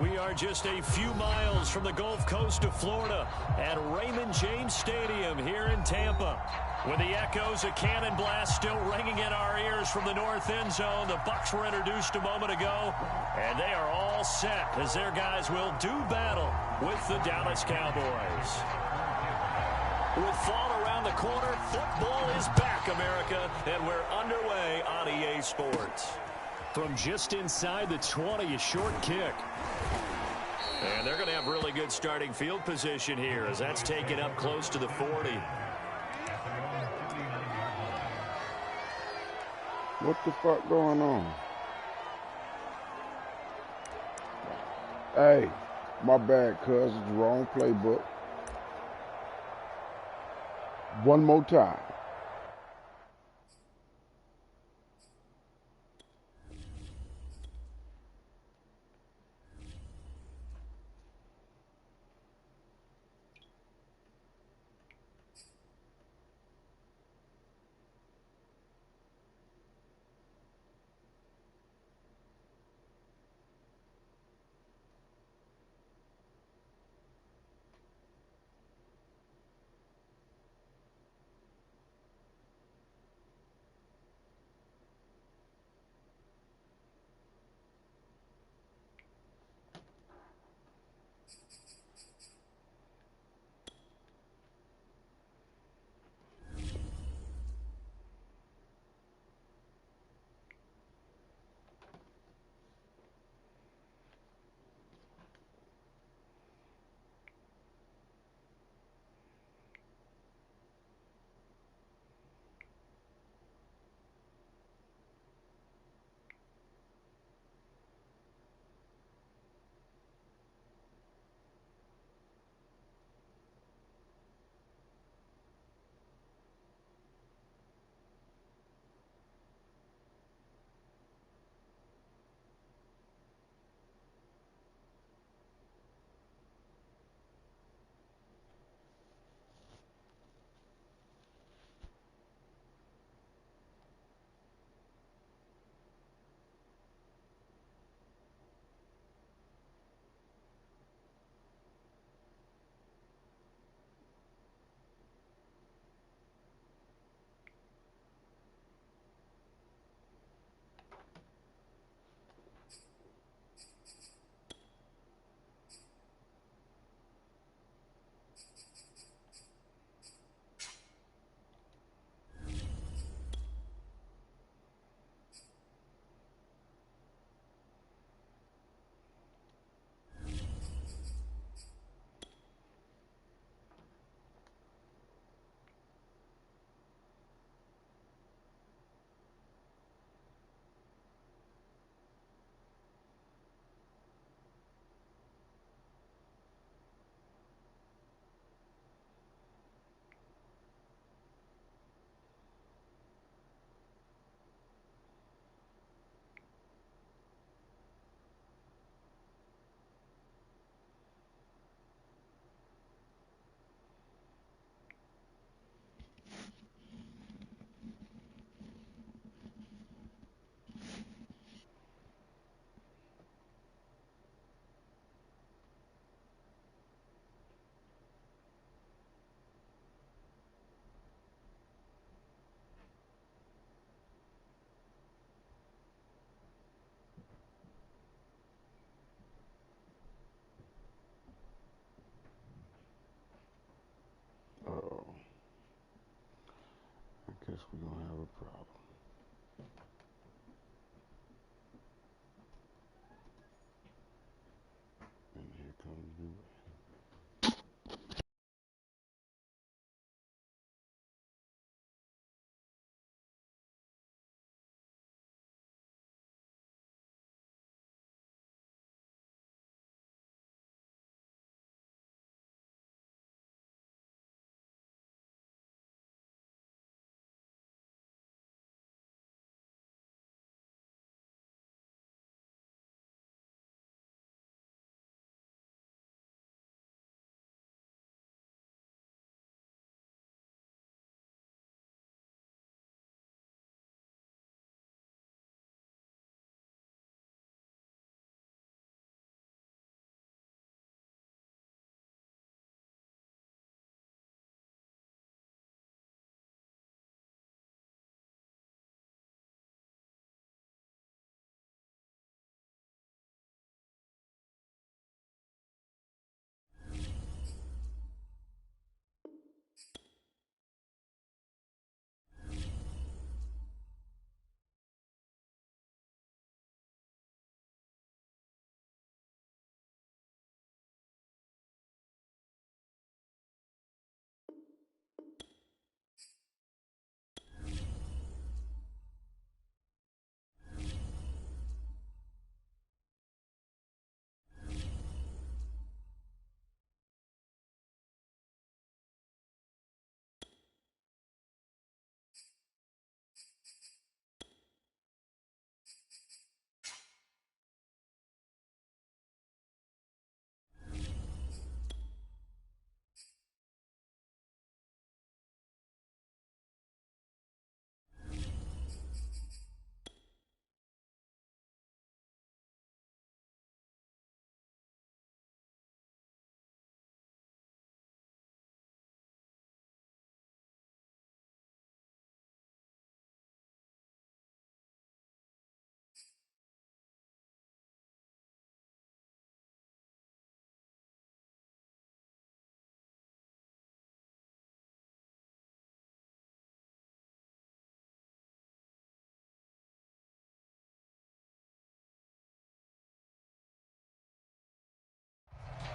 We are just a few miles from the Gulf Coast of Florida at Raymond James Stadium here in Tampa. With the echoes of cannon blast still ringing in our ears from the north end zone, the Bucs were introduced a moment ago, and they are all set as their guys will do battle with the Dallas Cowboys. With fall around the corner, football is back, America, and we're underway on EA Sports. From just inside the 20, a short kick. And they're going to have really good starting field position here as that's taken up close to the 40. What the fuck going on? Hey, my bad, cuz. It's the wrong playbook. One more time. Uh-oh. I guess we're going to have a problem. And here comes the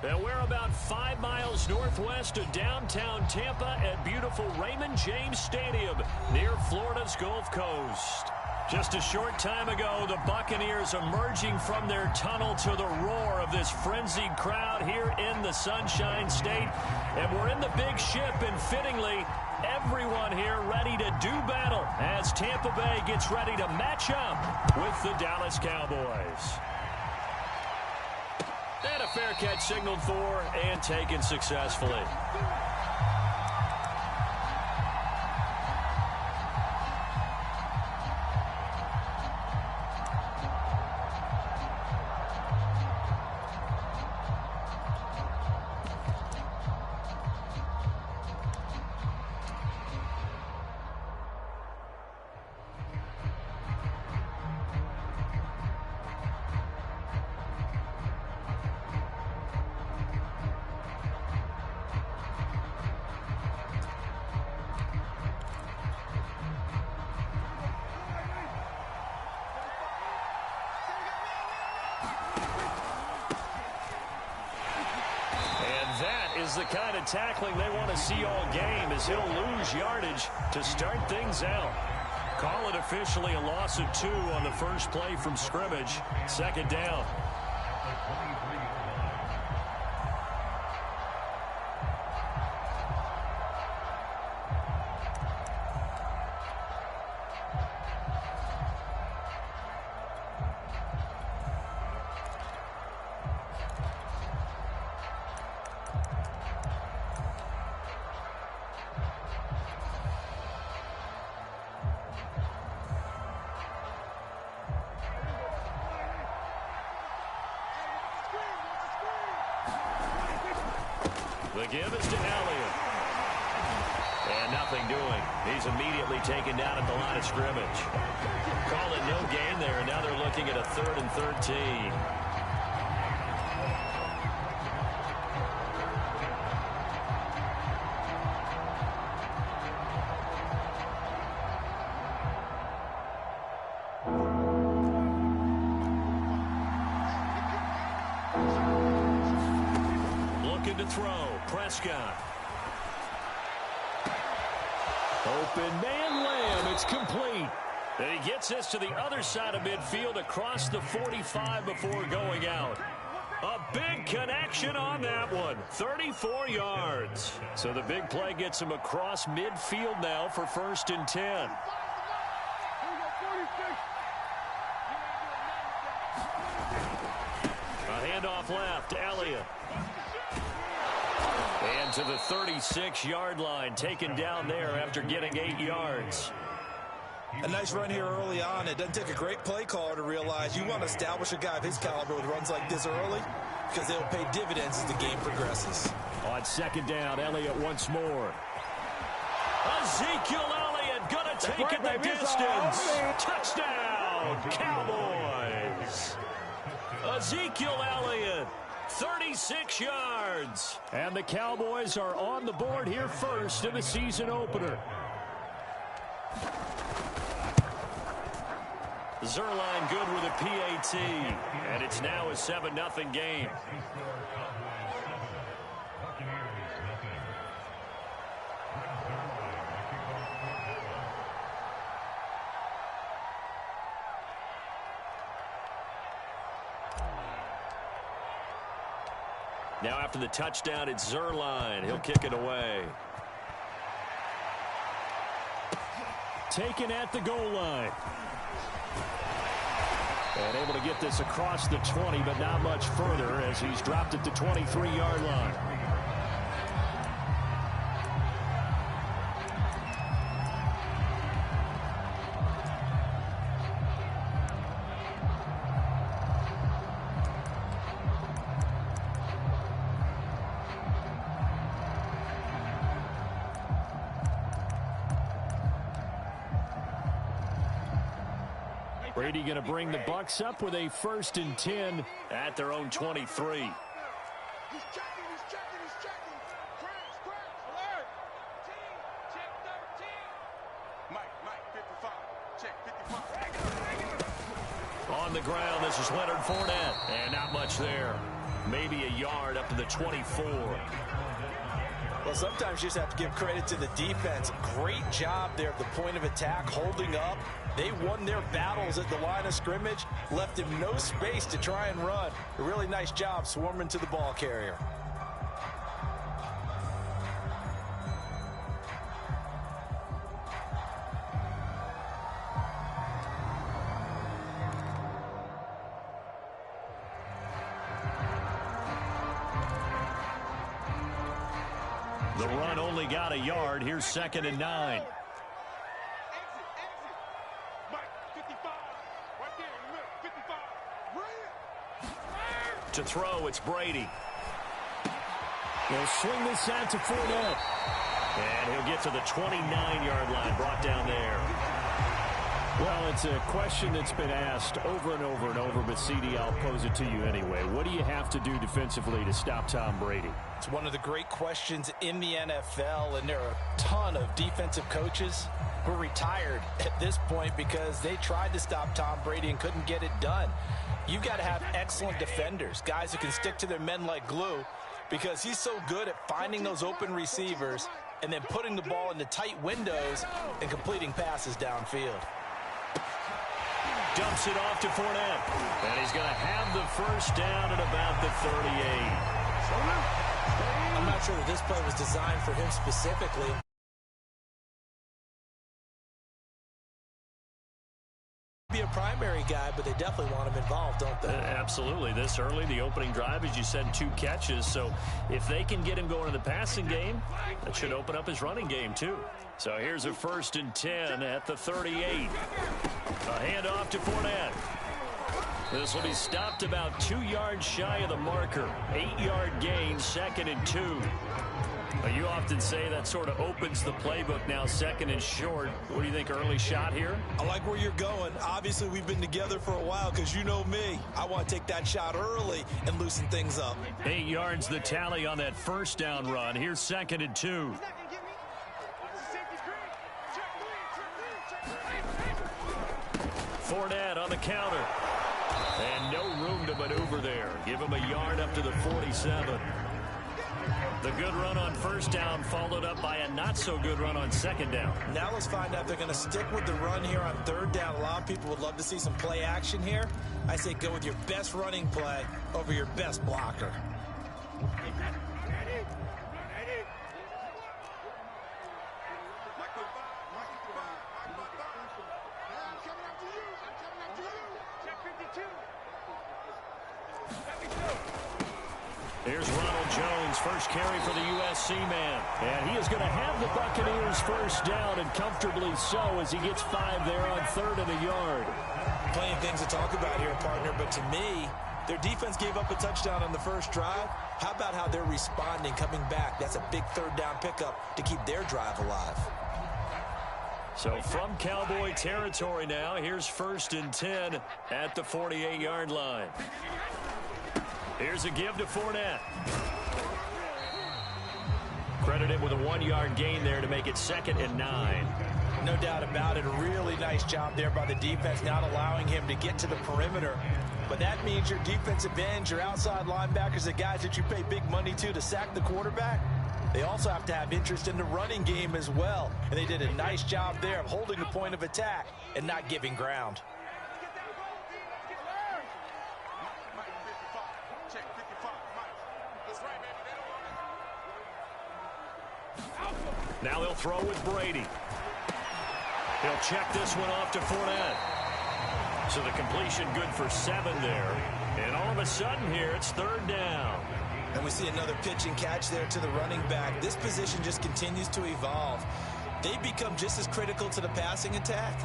And we're about 5 miles northwest of downtown Tampa at beautiful Raymond James Stadium near Florida's Gulf Coast. Just a short time ago, the Buccaneers emerging from their tunnel to the roar of this frenzied crowd here in the Sunshine State. And we're in the big ship, and fittingly, everyone here ready to do battle as Tampa Bay gets ready to match up with the Dallas Cowboys. And a fair catch signaled for and taken successfully. The kind of tackling they want to see all game, as he'll lose yardage to start things out. Call it officially a loss of 2 on the first play from scrimmage. Second down. The give is to Elliott. And nothing doing. He's immediately taken down at the line of scrimmage. Call it no gain there, and now they're looking at a 3rd and 13. To throw, Prescott. Open man Lamb, it's complete. And he gets this to the other side of midfield across the 45 before going out. A big connection on that one, 34 yards. So the big play gets him across midfield now for 1st and 10. A handoff left to Elliott. And to the 36-yard line, taken down there after getting 8 yards. A nice run here early on. It doesn't take a great play caller to realize you want to establish a guy of his caliber with runs like this early, because they'll pay dividends as the game progresses. On second down, Elliott once more. Ezekiel Elliott going to take it the distance. Touchdown, Cowboys. Ezekiel Elliott. 36 yards. And the Cowboys are on the board here first in the season opener. Zerline good with a PAT. And it's now a 7-0 game. Now after the touchdown, it's Zerline. He'll kick it away. Taken at the goal line. And able to get this across the 20, but not much further as he's dropped it to 23-yard line. Brady going to bring the Bucs up with a 1st and 10 at their own 23. He's checking. Crash. Alert. Check 13. Mike, 55. Check 55. On the ground, this is Leonard Fournette. And not much there. maybe a yard up to the 24. Well, sometimes you just have to give credit to the defense. Great job there at the point of attack, holding up. They won their battles at the line of scrimmage, left him no space to try and run. A really nice job swarming to the ball carrier. The run only got a yard. Here's 2nd and 9. To throw, it's Brady. He'll swing this out to Fournette. And he'll get to the 29-yard line, brought down there. Well, it's a question that's been asked over and over and over, but CD, I'll pose it to you anyway. What do you have to do defensively to stop Tom Brady? It's one of the great questions in the NFL, and there are a ton of defensive coaches who are retired at this point because they tried to stop Tom Brady and couldn't get it done. You've got to have excellent defenders, guys who can stick to their men like glue, because he's so good at finding those open receivers and then putting the ball into tight windows and completing passes downfield. Dumps it off to Fournette. And he's going to have the first down at about the 38. I'm not sure that this play was designed for him specifically. Be a primary guy, but they definitely want him involved, don't they? Absolutely. This early, the opening drive, as you said, 2 catches. So if they can get him going in the passing game, that should open up his running game too. So here's a 1st and 10 at the 38. A handoff to Fournette. This will be stopped about 2 yards shy of the marker. 8-yard gain, 2nd and 2. You often say that sort of opens the playbook now, 2nd and short. What do you think, early shot here? I like where you're going. Obviously, we've been together for a while because you know me. I want to take that shot early and loosen things up. 8 yards the tally on that 1st down run. Here's 2nd and 2. Fournette on the counter. And no room to maneuver there. Give him a yard up to the 47. The good run on 1st down followed up by a not-so-good run on 2nd down. Now let's find out if they're going to stick with the run here on 3rd down. A lot of people would love to see some play action here. I say go with your best running play over your best blocker. Here's Ronald Jones, first carry for the USC man. And he is going to have the Buccaneers 1st down, and comfortably so, as he gets 5 there on 3rd and a yard. Plenty of things to talk about here, partner, but to me, their defense gave up a touchdown on the 1st drive. How about how they're responding, coming back? That's a big 3rd down pickup to keep their drive alive. So from Cowboy territory now, here's 1st and 10 at the 48-yard line. Here's a give to Fournette. Credit him with a 1-yard gain there to make it 2nd and 9. No doubt about it. A really nice job there by the defense, not allowing him to get to the perimeter. But that means your defensive ends, your outside linebackers, the guys that you pay big money to sack the quarterback, they also have to have interest in the running game as well. And they did a nice job there of holding the point of attack and not giving ground. Now they'll throw with Brady. He'll check this one off to Fournette. So the completion good for 7 there. And all of a sudden here, it's 3rd down. And we see another pitch and catch there to the running back. This position just continues to evolve. They become just as critical to the passing attack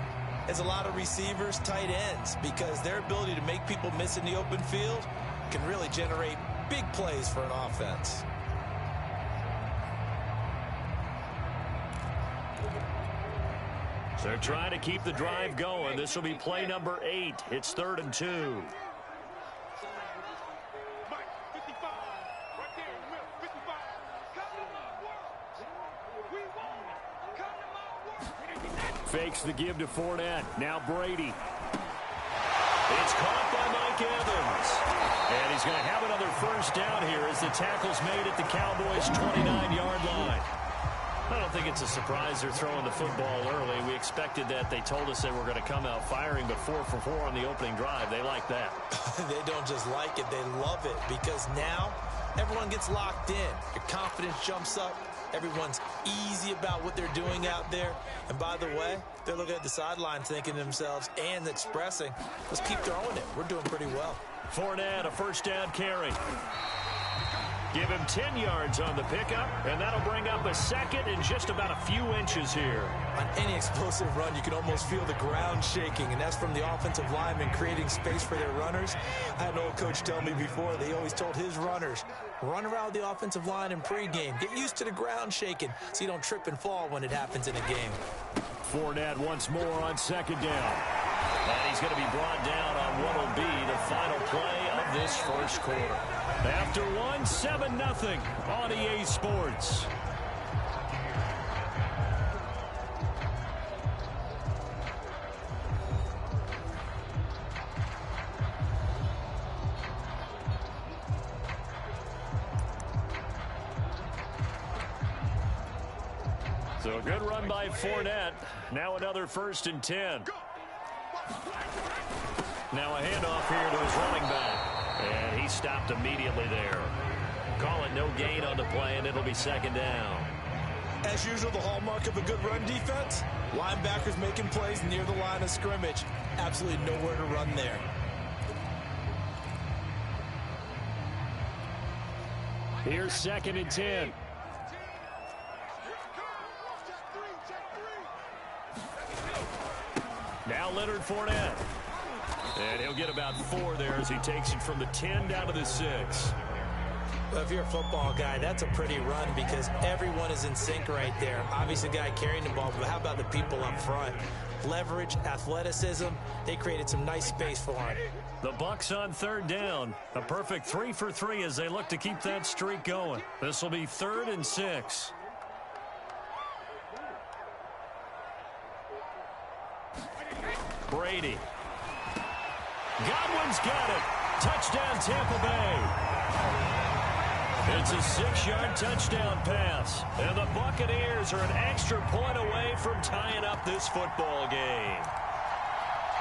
as a lot of receivers, tight ends, because their ability to make people miss in the open field can really generate big plays for an offense. They're trying to keep the drive going. This will be play number 8. It's 3rd and 2. Fakes the give to Fournette. Now Brady. It's caught by Mike Evans. And he's He's going to have another first down here as the tackle's made at the Cowboys' 29-yard line. I don't think it's a surprise they're throwing the football early. We expected that. They told us they were going to come out firing, but 4 for 4 on the opening drive. They like that. They don't just like it, they love it, because now everyone gets locked in. Your confidence jumps up. Everyone's easy about what they're doing out there. And by the way, they're looking at the sideline thinking to themselves and expressing, let's keep throwing it. We're doing pretty well. Fournette, a first down carry. Give him 10 yards on the pickup, and that'll bring up a second and just about a few inches here. On any explosive run, you can almost feel the ground shaking, and that's from the offensive linemen creating space for their runners. I had an old coach tell me before, they always told his runners, run around the offensive line in pregame. Get used to the ground shaking so you don't trip and fall when it happens in a game. Fournette once more on second down. And he's going to be brought down on what will be the final play of this first quarter. After 7-0 on EA Sports. So a good run by Fournette. Now another 1st and 10. Now a handoff here to his running back. And he stopped immediately there. Call it no gain on the play, and it'll be 2nd down. As usual, the hallmark of a good run defense, linebackers making plays near the line of scrimmage. Absolutely nowhere to run there. Here's 2nd and 10. Now Leonard Fournette. And he'll get about 4 there as he takes it from the 10 down to the 6. Well, if you're a football guy, that's a pretty run because everyone is in sync right there. Obviously, the guy carrying the ball, but how about the people up front? Leverage, athleticism, they created some nice space for him. The Bucs on 3rd down. A perfect 3 for 3 as they look to keep that streak going. This will be 3rd and 6. Brady. Godwin's got it. Touchdown, Tampa Bay. It's a 6-yard touchdown pass. And the Buccaneers are an extra point away from tying up this football game.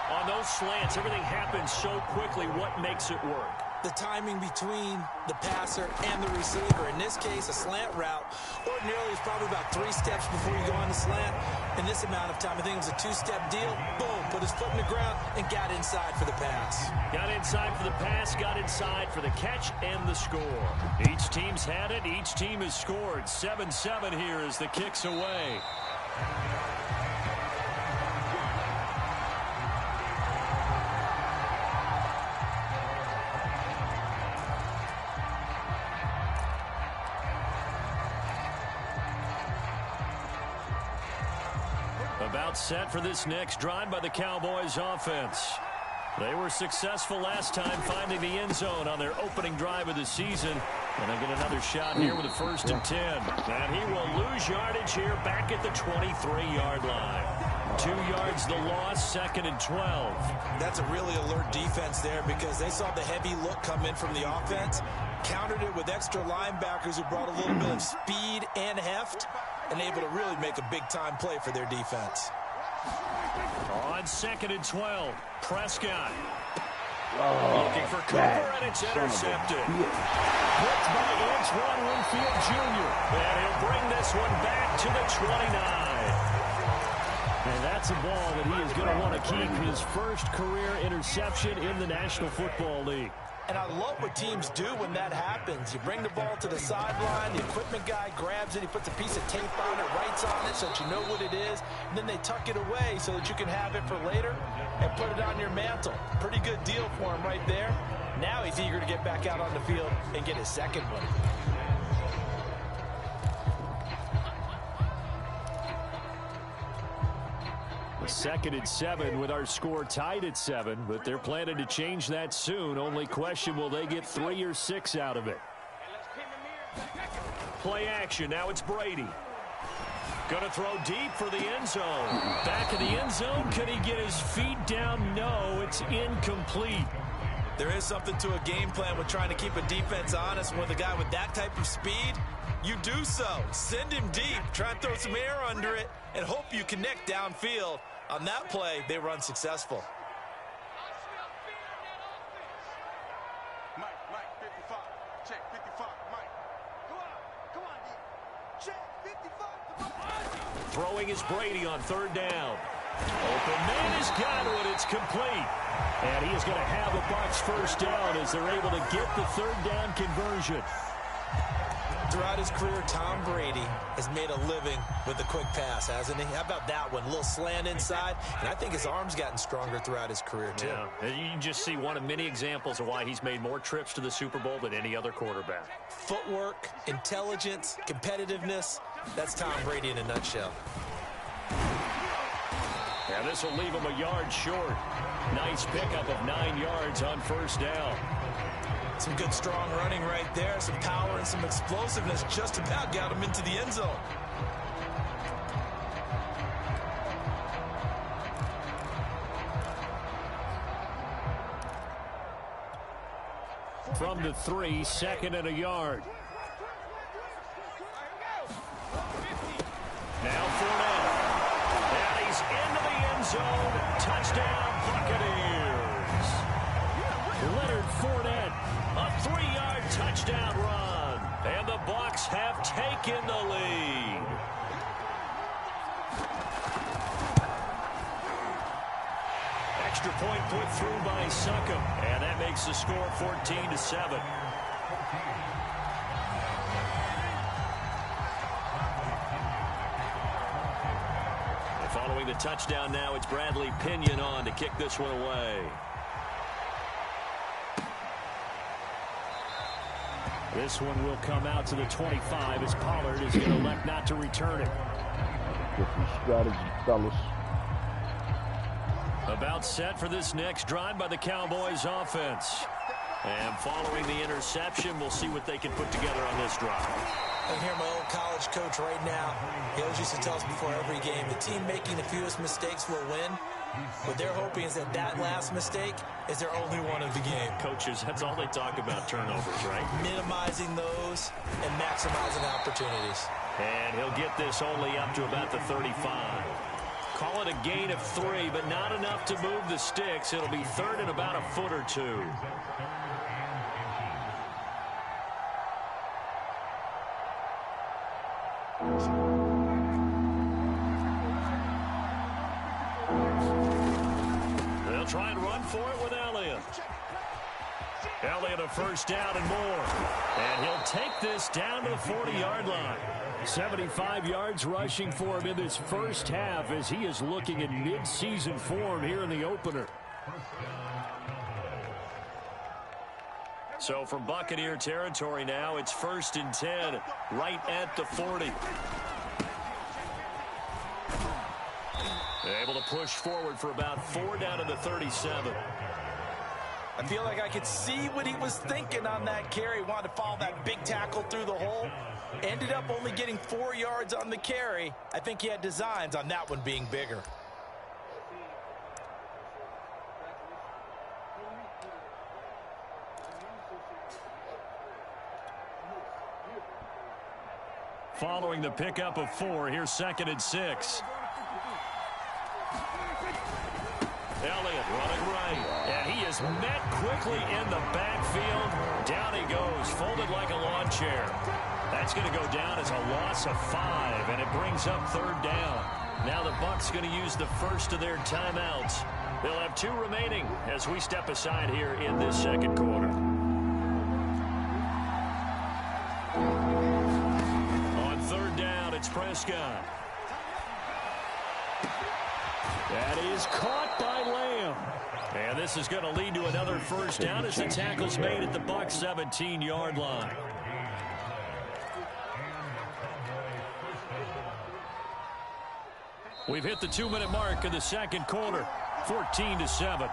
On those slants, everything happens so quickly. What makes it work? The timing between the passer and the receiver. In this case, a slant route. Ordinarily, it's probably about 3 steps before you go on the slant. In this amount of time, I think it was a 2-step deal. Boom, put his foot in the ground and got inside for the pass. Got inside for the pass, got inside for the catch and the score. Each team's had it. Each team has scored. 7-7 here as the kick's away. About set for this next drive by the Cowboys offense. They were successful last time finding the end zone on their opening drive of the season. And they get another shot here with a 1st and 10. And he will lose yardage here back at the 23-yard line. 2 yards the loss, 2nd and 12. That's a really alert defense there because they saw the heavy look come in from the offense, countered it with extra linebackers who brought a little bit of speed and heft, and able to really make a big-time play for their defense. On 2nd and 12, Prescott. Looking for cover, and it's intercepted. Picked by Antoine Winfield Jr. And he'll bring this one back to the 29. And that's a ball that he is going to want to keep, his first career interception in the National Football League. And I love what teams do when that happens. You bring the ball to the sideline, the equipment guy grabs it, he puts a piece of tape on it, writes on it so that you know what it is, and then they tuck it away so that you can have it for later and put it on your mantle. Pretty good deal for him right there. Now he's eager to get back out on the field and get his second one. A 2nd and 7 with our score tied at 7, but they're planning to change that soon. Only question, will they get 3 or 6 out of it? Play action. Now it's Brady. Going to throw deep for the end zone. Back of the end zone. Can he get his feet down? No, it's incomplete. There is something to a game plan with trying to keep a defense honest. With a guy with that type of speed, you do so. Send him deep, try and throw some air under it, and hope you connect downfield. On that play, they were unsuccessful. Mike, 55. Check 55, Mike. Come on, D. Check 55. Throwing is Brady on third down. Open man has got it. It's complete. And he is going to have a Bucs first down as they're able to get the third down conversion. Throughout his career, Tom Brady has made a living with the quick pass, hasn't he? How about that one? A little slant inside, and I think his arm's gotten stronger throughout his career, too. Yeah, and you can just see one of many examples of why he's made more trips to the Super Bowl than any other quarterback. Footwork, intelligence, competitiveness, that's Tom Brady in a nutshell. And this will leave him a yard short. Nice pickup of 9 yards on first down. Some good, strong running right there. Some power and some explosiveness just about got him into the end zone. From the 3, second and a yard. Now Fournette. And he's into the end zone. Touchdown, Buccaneers. Leonard Fournette, a 3-yard touchdown run. And the Bucs have taken the lead. Extra point put through by Succop. And that makes the score 14-7. Following the touchdown now, it's Bradley Pinion on to kick this one away. This one will come out to the 25 as Pollard is going to elect not to return it. Different strategy, fellas. About set for this next drive by the Cowboys offense. And following the interception, we'll see what they can put together on this drive. I hear my old college coach right now. He always used to tell us before every game, the team making the fewest mistakes will win. What they're hoping is that that last mistake is their only one of the game. Coaches, that's all they talk about, turnovers, right? Minimizing those and maximizing opportunities. And he'll get this only up to about the 35. Call it a gain of 3, but not enough to move the sticks. It'll be third and about a foot or two. They'll try and run for it with Elliott. Elliott a first down and more. And he'll take this down to the 40-yard line. 75 yards rushing for him in this first half as he is looking in mid-season form here in the opener. So from Buccaneer territory now, it's 1st and 10, right at the 40. Able to push forward for about 4 down to the 37. I feel like I could see what he was thinking on that carry. Wanted to follow that big tackle through the hole. Ended up only getting 4 yards on the carry. I think he had designs on that one being bigger. Following the pickup of 4, here's 2nd and 6. Elliott running right, and he is met quickly in the backfield. Down he goes, folded like a lawn chair. That's going to go down as a loss of 5, and it brings up 3rd down. Now the Bucs going to use the first of their timeouts. They'll have 2 remaining as we step aside here in this 2nd quarter. On 3rd down, it's Prescott. That is caught by Lamb. And this is going to lead to another first down as the tackle's made at the Bucs 17-yard line. We've hit the 2-minute mark of the 2nd quarter, 14-7.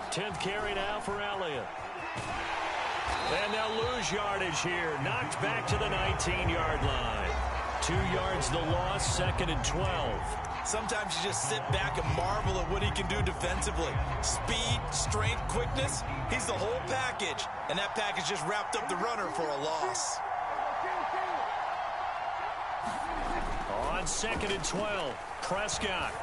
Tenth carry now for Elliott. And they'll lose yardage here. Knocked back to the 19-yard line. 2 yards the loss, 2nd and 12. Sometimes you just sit back and marvel at what he can do defensively. Speed, strength, quickness, he's the whole package. And that package just wrapped up the runner for a loss. On 2nd and 12, Prescott.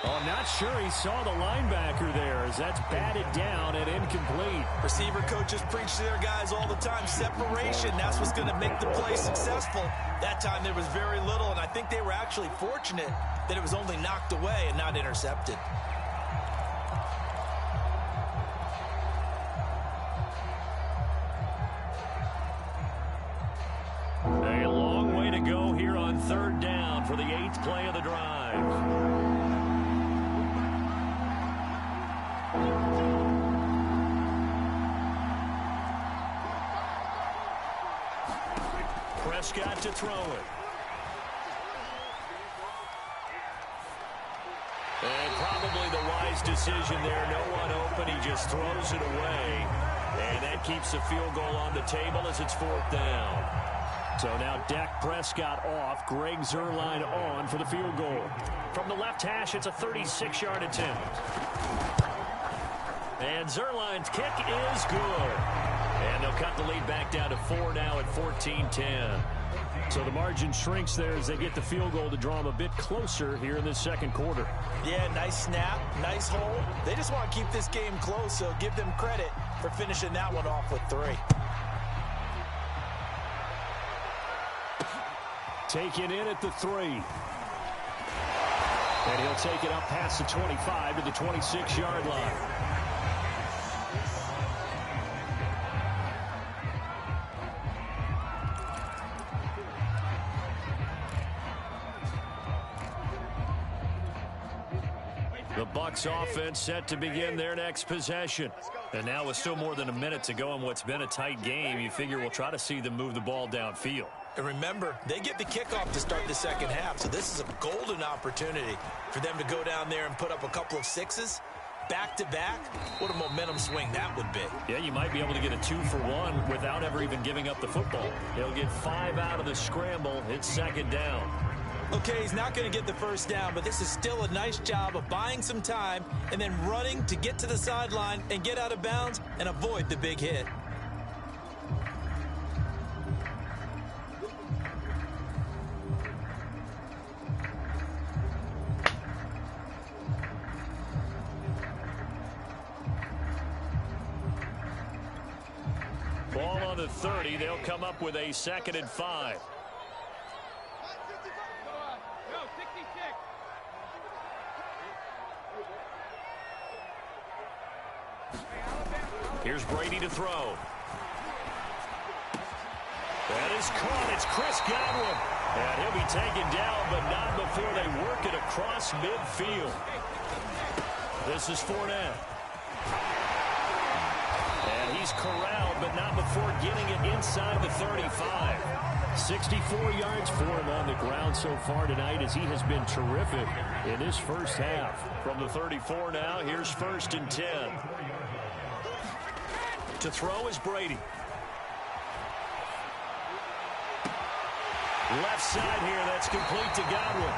Oh, I'm not sure he saw the linebacker there as that's batted down and incomplete. Receiver coaches preach to their guys all the time. Separation, that's what's going to make the play successful. That time there was very little, and I think they were actually fortunate that it was only knocked away and not intercepted. A long way to go here on 3rd down for the 8th play of the drive. Prescott to throw it. And probably the wise decision there. No one open. He just throws it away. And that keeps the field goal on the table as it's 4th down. So now Dak Prescott off. Greg Zuerlein on for the field goal. From the left hash, it's a 36-yard attempt. And Zuerlein's kick is good. And they'll cut the lead back down to 4 now at 14-10. So the margin shrinks there as they get the field goal to draw them a bit closer here in this 2nd quarter. Yeah, nice snap, nice hold. They just want to keep this game close, so give them credit for finishing that one off with 3. Taken in at the 3. And he'll take it up past the 25 to the 26-yard line. The Bucs offense set to begin their next possession. And now with still more than a minute to go in what's been a tight game, you figure we'll try to see them move the ball downfield. And remember, they get the kickoff to start the 2nd half, so this is a golden opportunity for them to go down there and put up a couple of 6s. Back-to-back, what a momentum swing that would be. Yeah, you might be able to get a 2-for-1 without ever even giving up the football. He'll get 5 out of the scramble. It's 2nd down. Okay, he's not going to get the 1st down, but this is still a nice job of buying some time and then running to get to the sideline and get out of bounds and avoid the big hit. Ball on the 30. They'll come up with a 2nd and 5. Here's Brady to throw. That is caught. It's Chris Godwin. And he'll be taken down, but not before they work it across midfield. This is Fournette. And he's corralled, but not before getting it inside the 35. 64 yards for him on the ground so far tonight as he has been terrific in this 1st half. From the 34 now, here's 1st and 10. To throw is Brady. Left side here, that's complete to Godwin.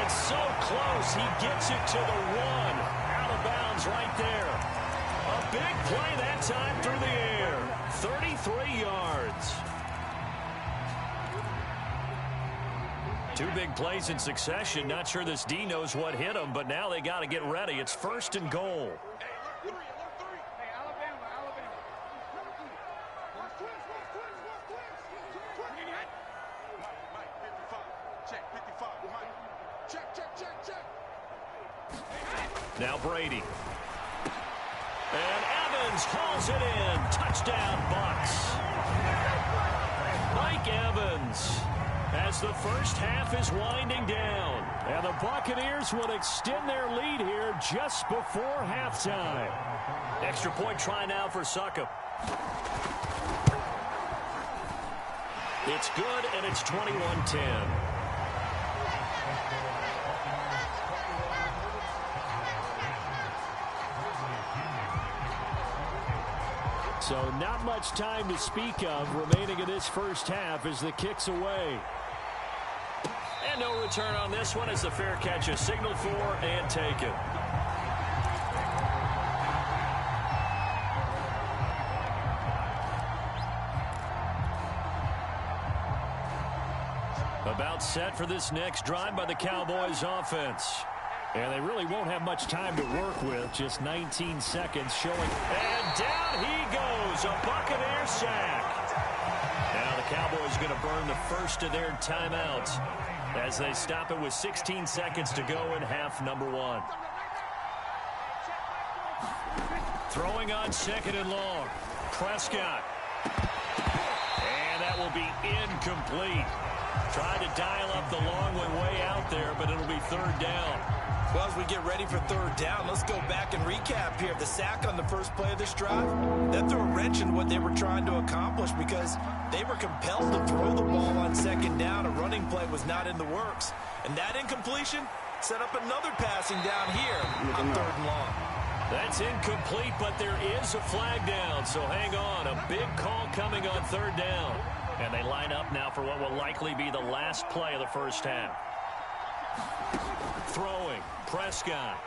And so close, he gets it to the 1. Out of bounds right there. A big play that time through the air. 33 yards. 2 big plays in succession. Not sure this D knows what hit him, but now they got to get ready. It's 1st and goal. Now Brady. And Evans hauls it in. Touchdown, Bucs. Mike Evans as the 1st half is winding down. And the Buccaneers will extend their lead here just before halftime. Extra point try now for Succop. It's good, and it's 21-10. So not much time to speak of remaining in this first half as the kick's away. And no return on this one as the fair catch is signaled for and taken. About set for this next drive by the Cowboys offense. And they really won't have much time to work with. Just 19 seconds showing. And down he goes. A Buccaneer sack. Now the Cowboys going to burn the first of their timeouts as they stop it with 16 seconds to go in half number one. Throwing on second and long. Prescott. And that will be incomplete. Tried to dial up the long one way out there, but it'll be third down. Well, as we get ready for third down, let's go back and recap here. The sack on the first play of this drive, that threw a wrench in what they were trying to accomplish because they were compelled to throw the ball on second down. A running play was not in the works. And that incompletion set up another passing down here on third and long. That's incomplete, but there is a flag down, so hang on. A big call coming on third down. And they line up now for what will likely be the last play of the first half. Throwing, Prescott.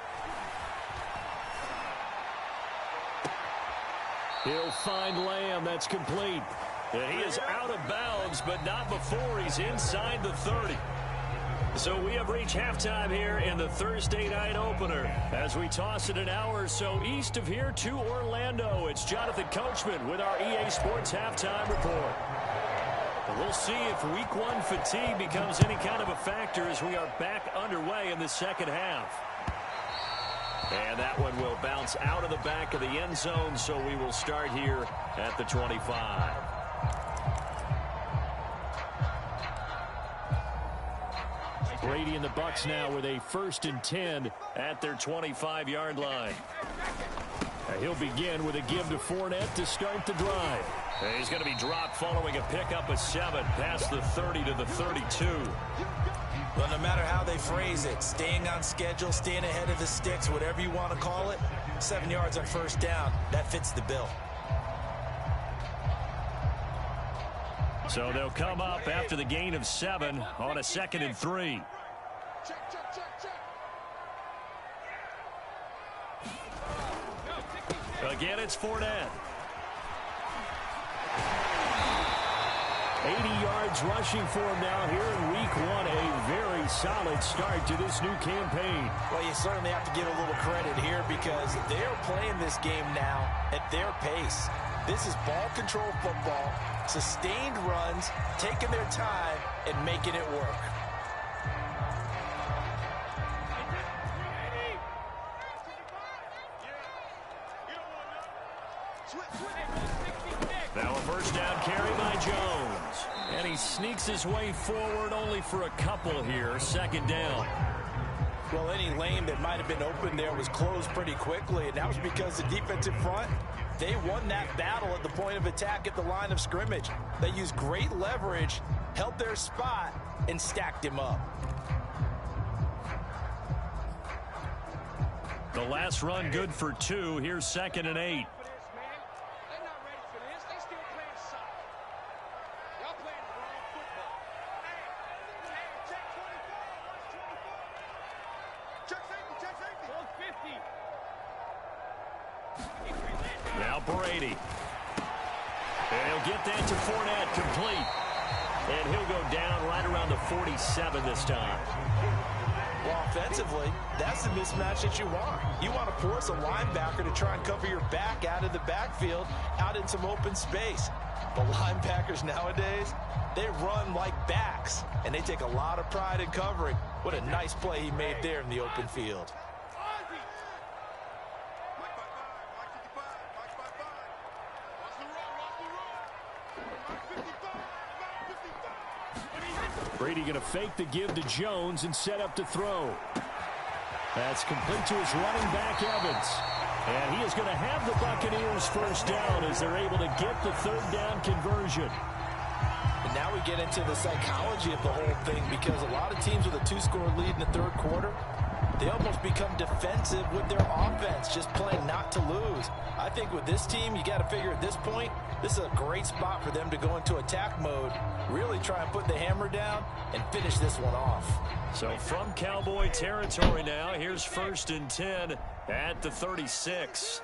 He'll find Lamb. That's complete. And he is out of bounds, but not before he's inside the 30. So we have reached halftime here in the Thursday night opener. As we toss it an hour or so east of here to Orlando, it's Jonathan Coachman with our EA Sports Halftime Report. We'll see if week one fatigue becomes any kind of a factor as we are back underway in the second half. And that one will bounce out of the back of the end zone, so we will start here at the 25. Brady and the Bucs now with a 1st and 10 at their 25-yard line. He'll begin with a give to Fournette to start the drive. He's going to be dropped following a pickup of 7 past the 30 to the 32. Well, no matter how they phrase it, staying on schedule, staying ahead of the sticks, whatever you want to call it, 7 yards on first down, that fits the bill. So they'll come up after the gain of 7 on a 2nd and 3. Again, it's Fournette. 80 yards rushing for him now here in week one. A very solid start to this new campaign. Well, you certainly have to give a little credit here because they're playing this game now at their pace. This is ball control football, sustained runs, taking their time and making it work. Now a first down carry by Jones. And he sneaks his way forward only for a couple here. 2nd down. Well, any lane that might have been open there was closed pretty quickly, and that was because the defensive front, they won that battle at the point of attack at the line of scrimmage. They used great leverage, held their spot, and stacked him up. The last run good for 2. Here's 2nd and 8. Now Brady. And he'll get that to Fournette, complete. And he'll go down right around the 47 this time. Well, offensively, that's the mismatch that you want. You want to force a linebacker to try and cover your back out of the backfield, out in some open space. But linebackers nowadays, they run like backs, and they take a lot of pride in covering. What a nice play he made there in the open field. Brady going to fake the give to Jones and set up to throw. That's complete to his running back, Evans. And he is going to have the Buccaneers first down as they're able to get the 3rd down conversion. And now we get into the psychology of the whole thing because a lot of teams with a 2-score lead in the 3rd quarter, they almost become defensive with their offense, just playing not to lose. I think with this team, you got to figure at this point, this is a great spot for them to go into attack mode, really try and put the hammer down and finish this one off. So from Cowboy territory now, here's 1st and 10 at the 36.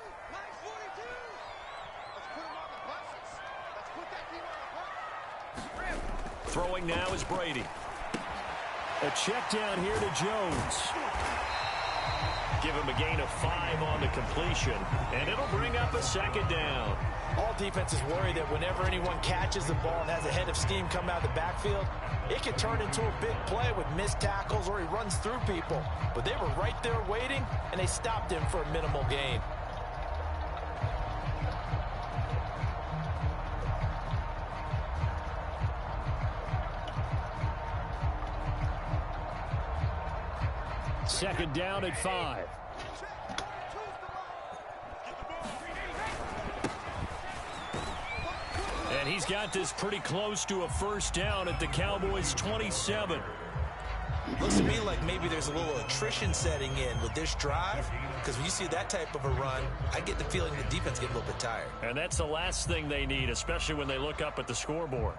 Throwing now is Brady. A check down here to Jones. Give him a gain of 5 on the completion, and it'll bring up a 2nd down. All defenses worry that whenever anyone catches the ball and has a head of steam come out of the backfield, it can turn into a big play with missed tackles or he runs through people. But they were right there waiting, and they stopped him for a minimal gain. Second down at 5. And he's got this pretty close to a 1st down at the Cowboys' 27. Looks to me like maybe there's a little attrition setting in with this drive, because when you see that type of a run, I get the feeling the defense gets a little bit tired. And that's the last thing they need, especially when they look up at the scoreboard.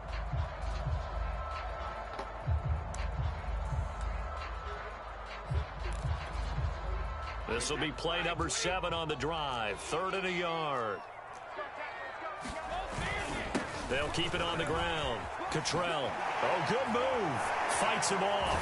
This will be play number 7 on the drive. 3rd and a yard. They'll keep it on the ground. Cottrell. Oh, good move. Fights him off.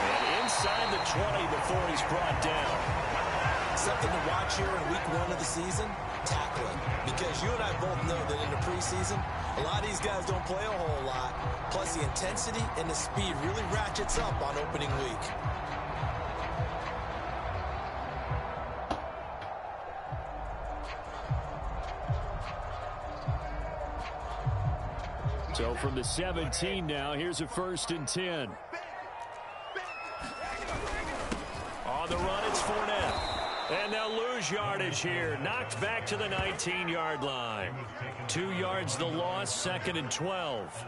And inside the 20 before he's brought down. Something to watch here in week 1 of the season, tackling. Because you and I both know that in the preseason, a lot of these guys don't play a whole lot. Plus the intensity and the speed really ratchets up on opening week. So from the 17 now, here's a 1st and 10. On the run, it's Fournette. And they'll lose yardage here. Knocked back to the 19-yard line. 2 yards the loss, 2nd and 12.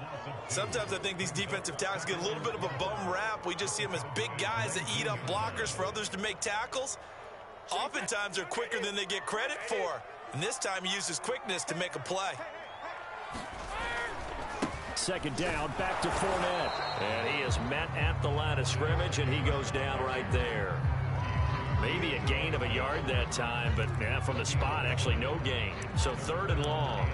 Sometimes I think these defensive tackles get a little bit of a bum rap. We just see them as big guys that eat up blockers for others to make tackles. Oftentimes they're quicker than they get credit for. And this time he uses quickness to make a play. 2nd down, back to Fournette. And he is met at the line of scrimmage, and he goes down right there. Maybe a gain of a yard that time, but yeah, from the spot, actually no gain. So 3rd and long.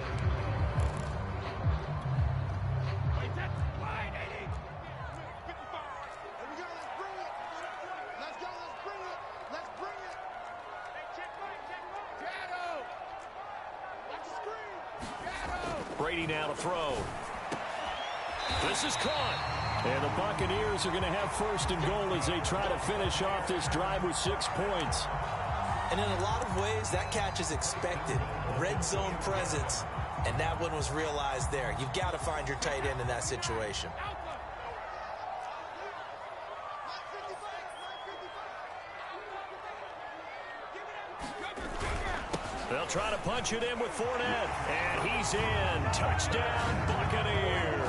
Brady now to throw. This is caught. And the Buccaneers are going to have 1st and goal as they try to finish off this drive with 6 points. And in a lot of ways, that catch is expected. Red zone presence, and that one was realized there. You've got to find your tight end in that situation. They'll try to punch it in with Fournette. And he's in. Touchdown, Buccaneers.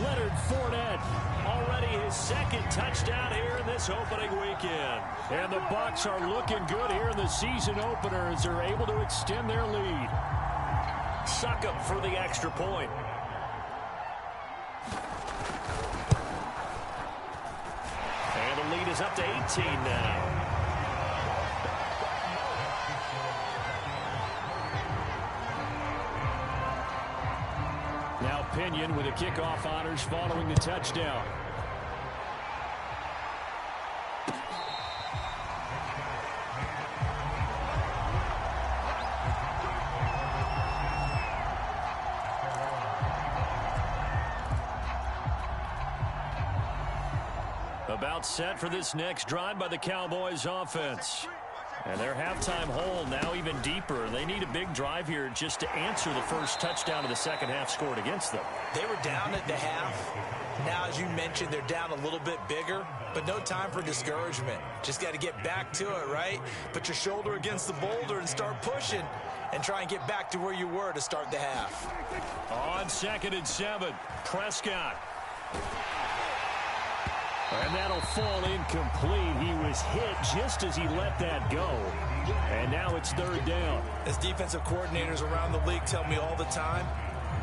Leonard Fournette, already his 2nd touchdown here in this opening weekend. And the Bucs are looking good here in the season opener as they're able to extend their lead. Suck up for the extra point. And the lead is up to 18 now. Now Pinion with the kickoff honors following the touchdown. About set for this next drive by the Cowboys offense. And their halftime hole now even deeper. They need a big drive here just to answer the first touchdown of the second half scored against them. They were down at the half. Now, as you mentioned, they're down a little bit bigger, but no time for discouragement. Just got to get back to it, right? Put your shoulder against the boulder and start pushing and try and get back to where you were to start the half. On 2nd and 7, Prescott. And that'll fall incomplete. He was hit just as he let that go. And now it's third down. As defensive coordinators around the league tell me all the time,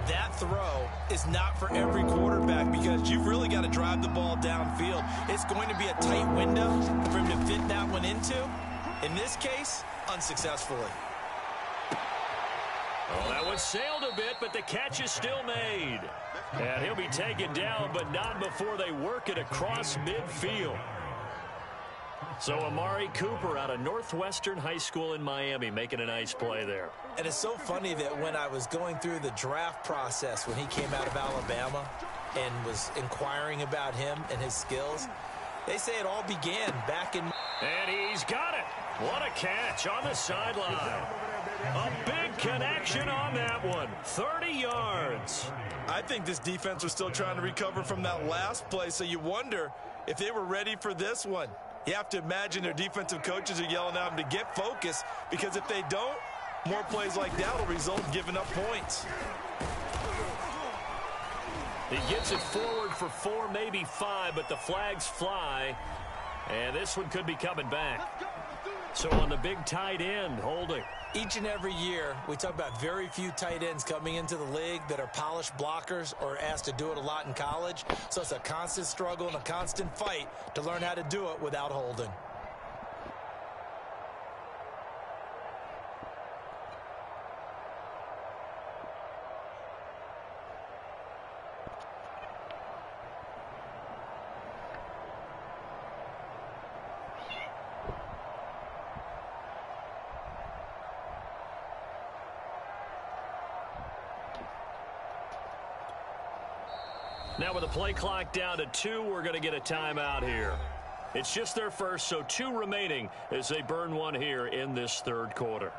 that throw is not for every quarterback because you've really got to drive the ball downfield. It's going to be a tight window for him to fit that one into. In this case, unsuccessfully. Well, that one sailed a bit, but the catch is still made. And he'll be taken down, but not before they work it across midfield. So Amari Cooper out of Northwestern High School in Miami making a nice play there. And it's so funny that when I was going through the draft process when he came out of Alabama and was inquiring about him and his skills, they say it all began back in... And he's got it. What a catch on the sideline. A big connection on that one. 30 yards. I think this defense was still trying to recover from that last play, so you wonder if they were ready for this one. You have to imagine their defensive coaches are yelling at them to get focused, because if they don't, more plays like that will result in giving up points. He gets it forward for 4, maybe 5, but the flags fly, and this one could be coming back. So on the big tight end, holding. Each and every year, we talk about very few tight ends coming into the league that are polished blockers or asked to do it a lot in college. So it's a constant struggle and a constant fight to learn how to do it without holding. Now with the play clock down to 2, we're going to get a timeout here. It's just their first, so 2 remaining as they burn one here in this third quarter.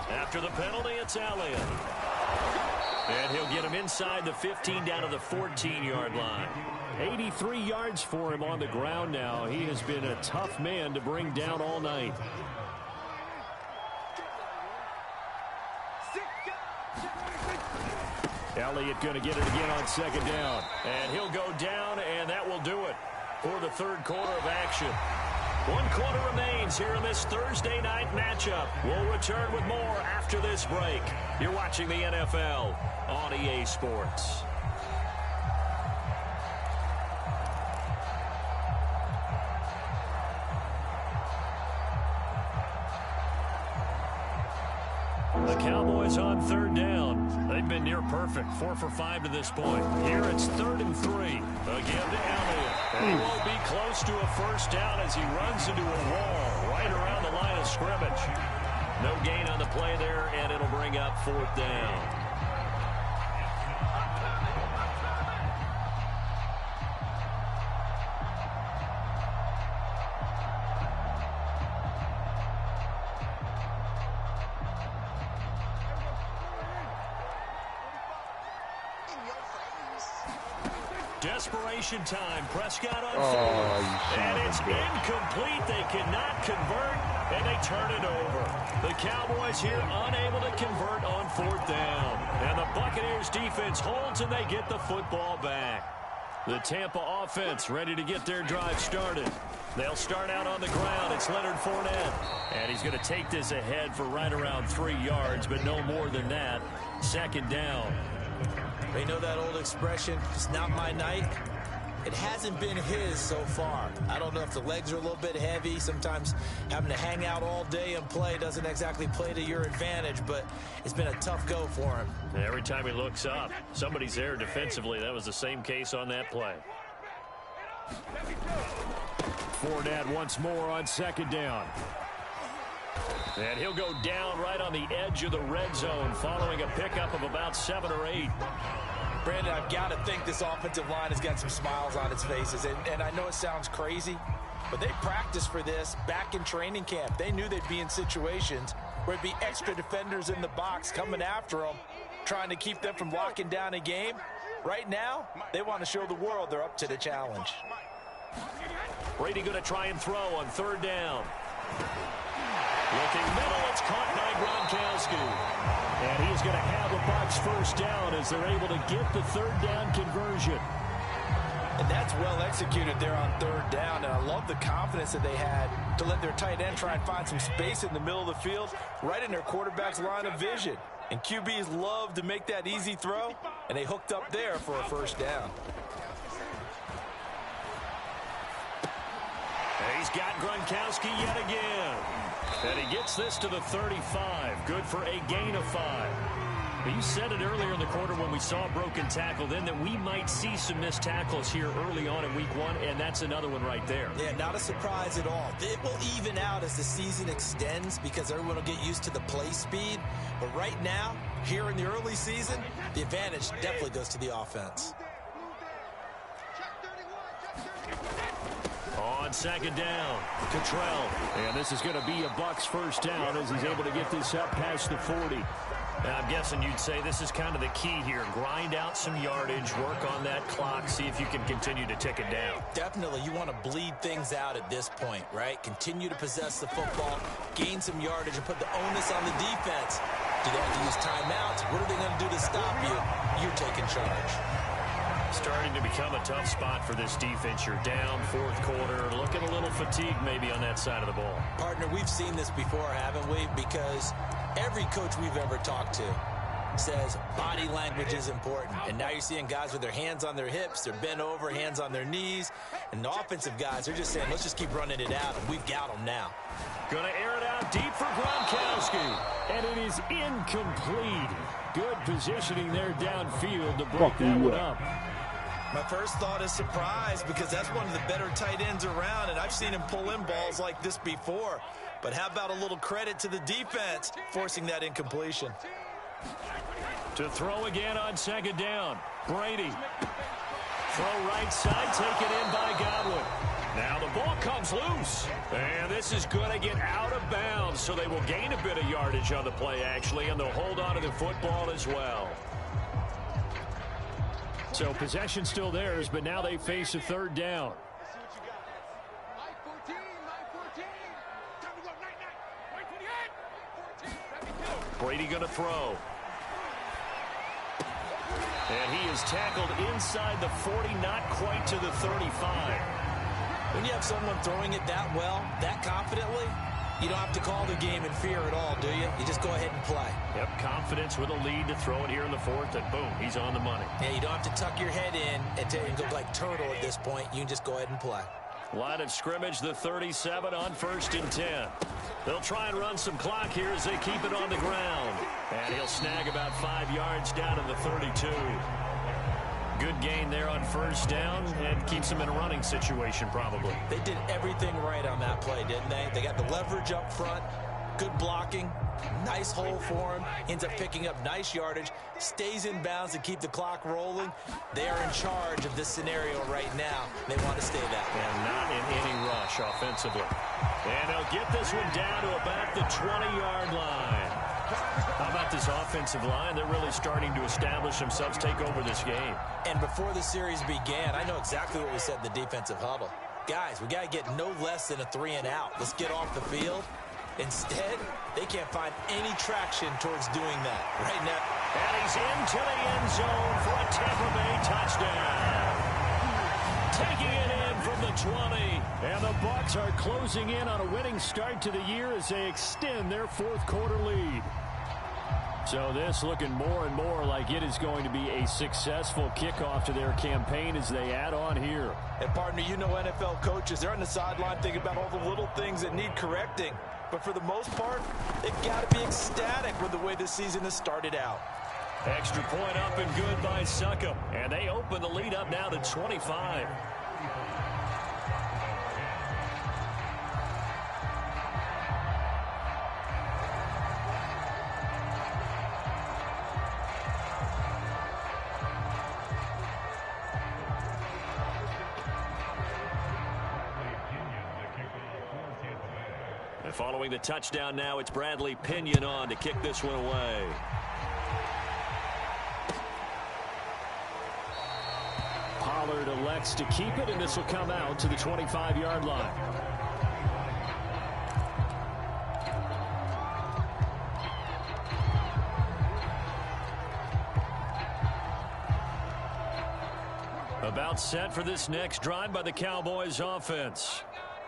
After the penalty, it's Elliott. And he'll get him inside the 15 down to the 14-yard line. 83 yards for him on the ground now. He has been a tough man to bring down all night. Elliott going to get it again on second down. And he'll go down, and that will do it for the third quarter of action. 1 quarter remains here in this Thursday night matchup. We'll return with more after this break. You're watching the NFL on EA Sports. The Cowboys on third down. They've been near perfect, 4 for 5 to this point. Here it's 3rd and 3. Again to Elliott. And he won't be close to a first down as he runs into a wall right around the line of scrimmage. No gain on the play there, and it'll bring up 4th down. Desperation time. Prescott on third. And it's incomplete. They cannot convert, and they turn it over. The Cowboys here unable to convert on 4th down. And the Buccaneers defense holds, and they get the football back. The Tampa offense ready to get their drive started. They'll start out on the ground. It's Leonard Fournette. And he's going to take this ahead for right around 3 yards, but no more than that. 2nd down. They know that old expression, it's not my night. It hasn't been his so far. I don't know if the legs are a little bit heavy. Sometimes having to hang out all day and play doesn't exactly play to your advantage, but it's been a tough go for him. Every time he looks up, somebody's there defensively. That was the same case on that play. Fournette once more on 2nd down. And he'll go down right on the edge of the red zone following a pickup of about 7 or 8. Brandon, I've got to think this offensive line has got some smiles on its faces. And I know it sounds crazy, but they practiced for this back in training camp. They knew they'd be in situations where it'd be extra defenders in the box coming after them, trying to keep them from locking down a game. Right now, they want to show the world they're up to the challenge. Brady going to try and throw on third down. Looking middle, it's caught by Gronkowski. And he's going to have a Bucs first down as they're able to get the third down conversion. And that's well executed there on third down. And I love the confidence that they had to let their tight end try and find some space in the middle of the field, right in their quarterback's line of vision. And QBs love to make that easy throw, and they hooked up there for a first down. He's got Gronkowski yet again. And he gets this to the 35. Good for a gain of 5. You said it earlier in the quarter when we saw a broken tackle then that we might see some missed tackles here early on in week 1, and that's another one right there. Yeah, not a surprise at all. It will even out as the season extends because everyone will get used to the play speed. But right now, here in the early season, the advantage definitely goes to the offense. On second down, Cottrell. And this is going to be a Bucs first down as he's able to get this up past the 40. Now, I'm guessing you'd say this is kind of the key here. Grind out some yardage, work on that clock, see if you can continue to tick it down. Definitely, you want to bleed things out at this point, right? Continue to possess the football, gain some yardage, and put the onus on the defense. Do they have to use timeouts? What are they going to do to stop you? You're taking charge. Starting to become a tough spot for this defense. You're down fourth quarter, looking a little fatigued maybe on that side of the ball. Partner, we've seen this before, haven't we? Because every coach we've ever talked to says body language is important. And now you're seeing guys with their hands on their hips, they're bent over, hands on their knees. And the offensive guys, they're just saying, let's just keep running it out, and we've got them now. Going to air it out deep for Gronkowski. And it is incomplete. Good positioning there downfield to break that one up. My first thought is surprise because that's one of the better tight ends around, and I've seen him pull in balls like this before. But how about a little credit to the defense forcing that incompletion? To throw again on second down. Brady. Throw right side, taken in by Godwin. Now the ball comes loose. And this is going to get out of bounds, so they will gain a bit of yardage on the play, actually, and they'll hold on to the football as well. So possession still theirs, but now they face a third down. Brady going to throw. And he is tackled inside the 40, not quite to the 35. When you have someone throwing it that well, that confidently, you don't have to call the game in fear at all, do you? You just go ahead and play. Yep, confidence with a lead to throw it here in the fourth, and boom, he's on the money. Yeah, you don't have to tuck your head in and go like turtle at this point. You can just go ahead and play. Line of scrimmage, the 37 on 1st and 10. They'll try and run some clock here as they keep it on the ground. And he'll snag about 5 yards down in the 32. Good gain there on first down and keeps them in a running situation probably. They did everything right on that play, didn't they? They got the leverage up front, good blocking, nice hole for him, ends up picking up nice yardage, stays in bounds to keep the clock rolling. They are in charge of this scenario right now. They want to stay that way. And not in any rush offensively. And they'll get this one down to about the 20-yard line. How about this offensive line? They're really starting to establish themselves, take over this game. And before the series began, I know exactly what we said in the defensive huddle. Guys, we got to get no less than a 3-and-out. Let's get off the field. Instead, they can't find any traction towards doing that right now. And he's into the end zone for a Tampa Bay touchdown. Taking it in from the 20. And the Bucs are closing in on a winning start to the year as they extend their fourth quarter lead. So this looking more and more like it is going to be a successful kickoff to their campaign as they add on here. And partner, you know NFL coaches, they're on the sideline thinking about all the little things that need correcting. But for the most part, they've got to be ecstatic with the way this season has started out. Extra point up and good by Succop. And they open the lead up now to 25. And following the touchdown now, it's Bradley Pinion on to kick this one away. Ballard elects to keep it, and this will come out to the 25-yard line. About set for this next drive by the Cowboys offense.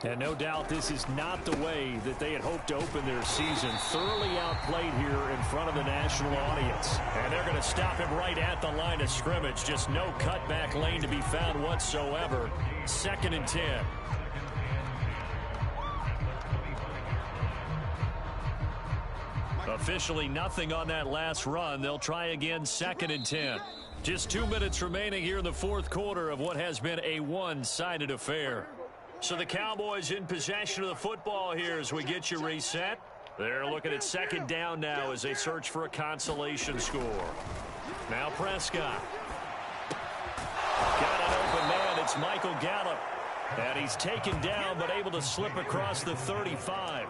And no doubt this is not the way that they had hoped to open their season. Thoroughly outplayed here in front of the national audience. And they're going to stop him right at the line of scrimmage. Just no cutback lane to be found whatsoever. 2nd and 10. Officially nothing on that last run. They'll try again 2nd and 10. Just 2 minutes remaining here in the fourth quarter of what has been a one-sided affair. So the Cowboys in possession of the football here as we get you reset. They're looking at 2nd down now as they search for a consolation score. Now Prescott. Got an open man. It's Michael Gallup. And he's taken down but able to slip across the 35.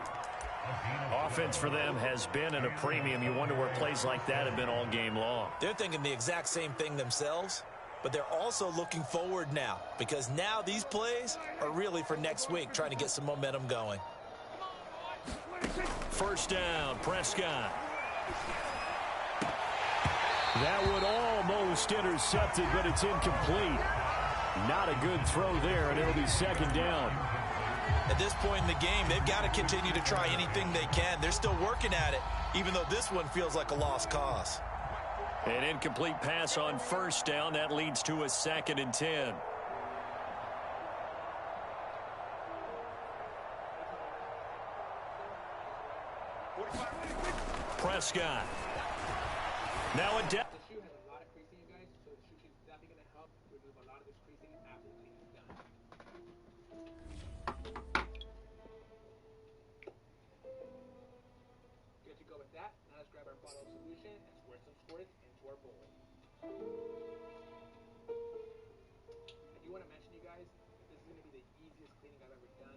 Offense for them has been at a premium. You wonder where plays like that have been all game long. They're thinking the exact same thing themselves, but they're also looking forward now because now these plays are really for next week, trying to get some momentum going. 1st down, Prescott. That would almost intercept it, but it's incomplete. Not a good throw there, and it'll be 2nd down. At this point in the game, they've got to continue to try anything they can. They're still working at it, even though this one feels like a lost cause. An incomplete pass on 1st down. That leads to a 2nd and 10. Prescott. Now a depth. The shoe has a lot of creasing, you guys, so the shoe is definitely going to help remove a lot of this creasing after the cleaning is done. Good to go with that. Now let's grab our bottle of solution and squirt some squirts into our bowl. I do want to mention, you guys, that this is going to be the easiest cleaning I've ever done.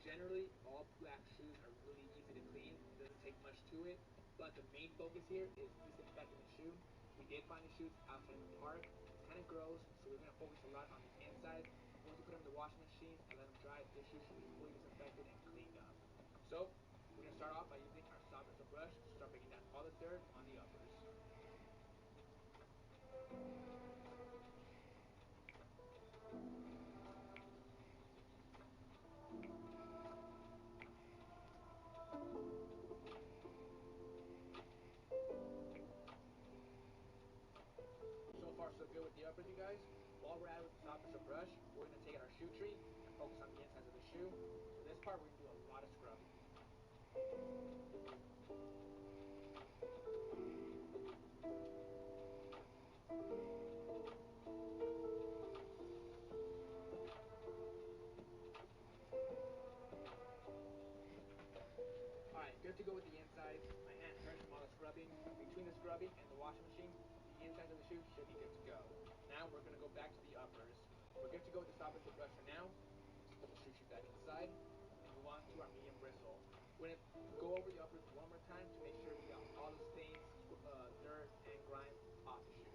Generally, all black shoes are really easy to clean. It doesn't take much to it. But the main focus here is disinfecting the shoe. We did find the shoes outside in the park. It's kind of gross, so we're going to focus a lot on the inside. Once we put them in the washing machine and let them dry, the shoe should be fully disinfected and cleaned up. So, we're going to start off by using our soft bristle brush to start breaking down all the dirt on the uppers. So far, so good with the uppers, you guys. While we're at it with the soft bristle brush, we're going to take out our shoe tree and focus on the insides of the shoe. For this part, we're going to do a lot of scrubbing. Alright, good to go with the insides. My hand hurts from all the scrubbing. Between the scrubbing and the washing machine, the insides of the shoe should be good to go. Now we're going to go back to the uppers. We're good to go with the soft bristle brush for now. Let's put the shoe tree back inside and move on to our medium bristle. We're going to go over the uppers one more time to make sure we got all the stains, dirt, and grime off the shoe.